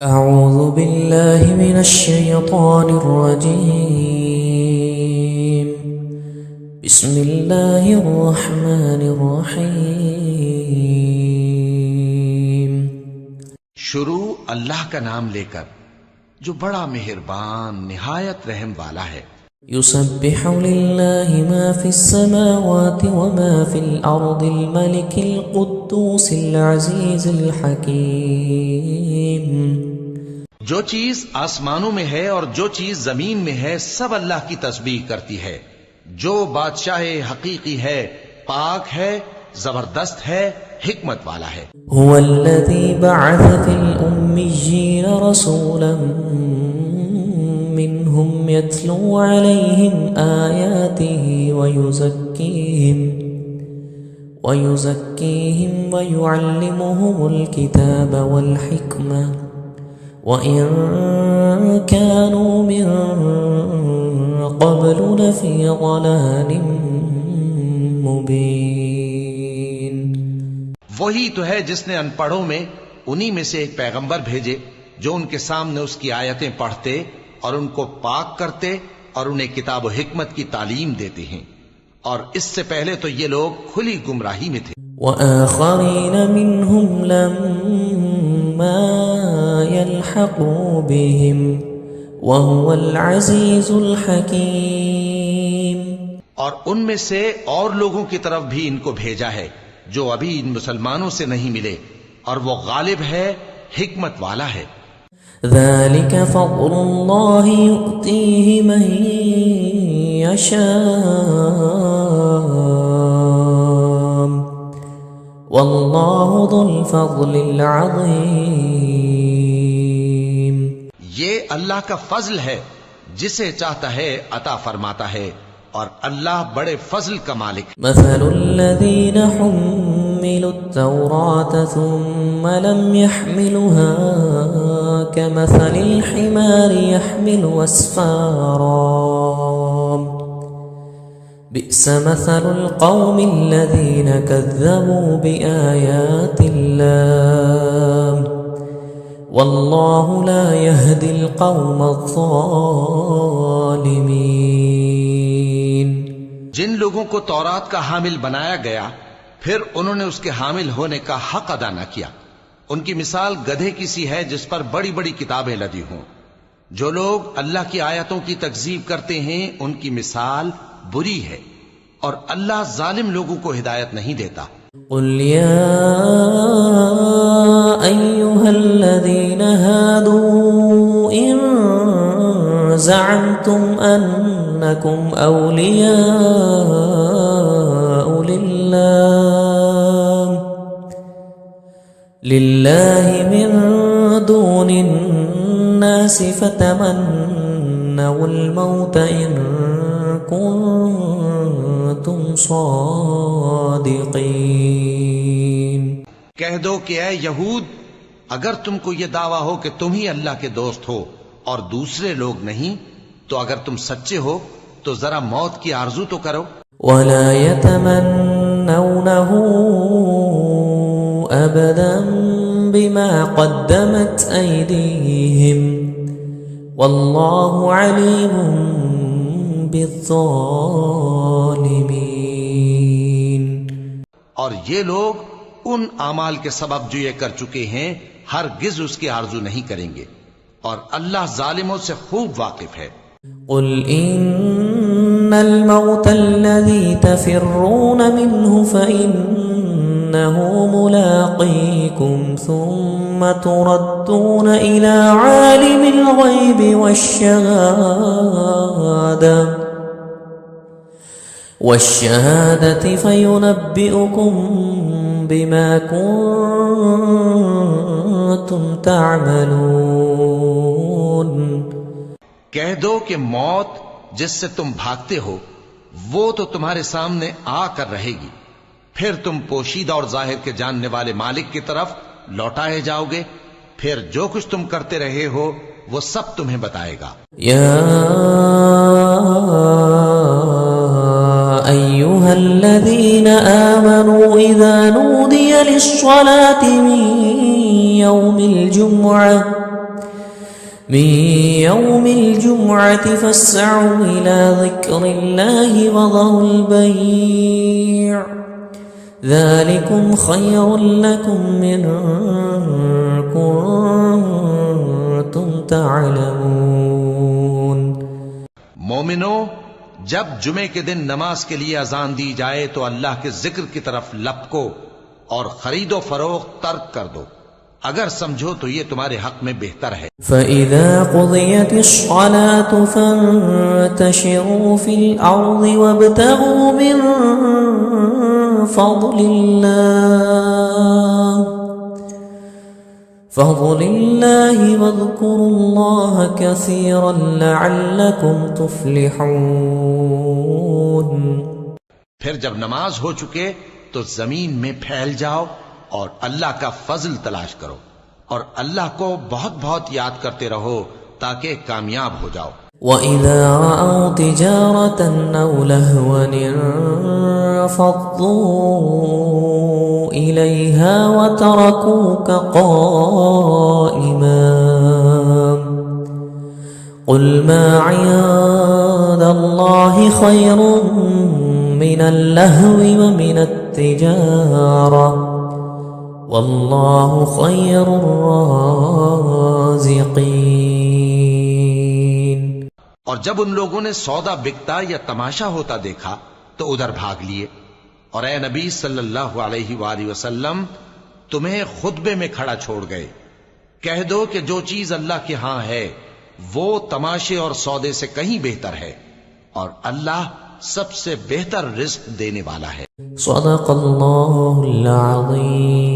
أعوذ بالله من الشيطان الرجيم. بسم الله الرحمن الرحيم. شروع اللہ کا نام لے کر جو بڑا مہربان نہایت رحم والا ہے. يسبح لله ما في السماوات وما في الأرض الملك القدوس العزيز الحكيم. جو چیز آسمانوں میں ہے اور جو چیز زمین میں ہے سب اللہ کی تسبیح کرتی ہے. جو بادشاہ حقیقی ہے، پاک ہے، زبردست ہے، حکمت والا ہے. هو الذي بعث في الأميين رسولا منهم يتلو عليهم آياته ويزكيهم ويعلمهم الكتاب والحكمة وإن كانوا من قبل لفي ضلال مبين. وہی تو ہے جس نے ان پڑھوں میں انہی میں سے ایک پیغمبر بھیجے جو ان کے سامنے اس کی آیتیں پڑھتے اور ان کو پاک کرتے اور انہیں کتاب و حکمت کی تعلیم دیتے ہیں، اور اس سے پہلے تو یہ لوگ کھلی گمراہی میں تھے. وآخرين منهم لما يلحقوا بهم وهو العزيز الحكيم. اور ان میں سے اور لوگوں کی طرف بھی ان کو بھیجا ہے جو ابھی ان مسلمانوں سے نہیں ملے، اور وہ غالب ہے، حکمت والا ہے. ذلك فضل الله يؤتيه من يشاء والله ذو الفضل العظيم. یہ اللہ کا فضل ہے، جسے چاہتا ہے عطا فرماتا ہے، اور اللہ بڑے فضل کا مالک. مثل الذين حملوا التوراة ثم لم يحملوها كمثل الحمار يحمل أسفارا بئس مثل القوم الذين كذبوا بآيات الله والله لا يهدي القوم الظالمين. جن لوگوں کو تورات کا حامل بنایا گیا پھر انہوں نے اس کے حامل ہونے کا حق ادا نہ کیا، ان کی مثال گدھے کی سی ہے جس پر بڑی بڑی کتابیں لدی ہوں. جو لوگ اللہ کی آیتوں کی تکذیب کرتے ہیں ان کی مثال بری ہے، اور اللہ ظالم لوگوں کو ہدایت نہیں دیتا. قل يا أيها الذين هادوا إن زعمتم أنكم أولياء لله من دون الناس فتمنوا الموت إن كنتم صادقين. کہہ دو کہ اے یہود، اگر تم کو یہ دعویٰ ہو کہ تم ہی اللہ کے دوست ہو اور دوسرے لوگ نہیں، تو اگر تم سچے ہو تو ذرا موت کی آرزو تو کرو. ولا يتمنونه أبدا بما قدمت أيديهم والله عليم بالظالمين. اور یہ لوگ ان اعمال کے سبب جو یہ کر چکے ہیں ہرگز اس کی آرزو نہیں کریں گے، اور اللہ ظالموں سے خوب واقف ہے. قل إن الموت الذي تفرون منه فإنه ملاقيكم ثم تردون إلى عالم الغيب والشهادة فينبئكم بما كنتم تعملون. کہہ دو کہ موت جس سے تم بھاگتے ہو وہ تو تمہارے سامنے آ کر رہے گی، پھر تم پوشیدہ اور ظاہر کے جاننے والے مالک کی طرف لوٹائے جاؤ گے، پھر جو کچھ تم کرتے رہے ہو وہ سب تمہیں بتائے گا. یا ایھا الذین آمنوا اذا نودی للصلاة من يوم الجمعة من يوم الجمعة فاسعوا إلى ذكر الله وذروا البيع ذلكم خير لكم إن كنتم تعلمون. مومنو، جب جمعے کے دن نماز کے لیے اذان دی جائے تو اللہ کے ذکر کی طرف لپکو اور خرید و فروخت ترک کر دو، اگر سمجھو تو یہ تمہارے حق میں بہتر ہے. فَإِذَا قُضِيَتِ الصَّلَاةُ فَانتَشِرُوا فِي الْأَرْضِ وَابْتَغُوا مِن فَضْلِ اللَّهِ وَاذْكُرُوا اللَّهَ كَثِيرًا لَعَلَّكُمْ تُفْلِحُونَ. پھر جب نماز ہو چکے تو زمین میں پھیل جاؤ اور اللہ کا فضل تلاش کرو، اور اللہ کو بہت بہت یاد کرتے رہو تاکہ کامیاب ہو جاؤ. وَإِذَا رَأَوْا تِجَارَةً أَوْ لَهْوًا انفَضُّوا إِلَيْهَا وَتَرَكُوكَ قَائِمًا قُلْ مَا عِندَ اللَّهِ خَيْرٌ مِّنَ اللَّهْوِ وَمِنَ التِّجَارَةِ وَاللَّهُ خَيْرُ الرَّازِقِينَ. اور جب ان لوگوں نے سودا بکتا یا تماشا ہوتا دیکھا تو ادھر بھاگ لیے، اور اے نبی صلی اللہ علیہ وآلہ وسلم تمہیں خطبے میں کھڑا چھوڑ گئے. کہہ دو کہ جو چیز اللہ کے ہاں ہے وہ تماشے اور سودے سے کہیں بہتر ہے، اور اللہ سب سے بہتر رزق دینے والا ہے. صدق اللہ العظیم.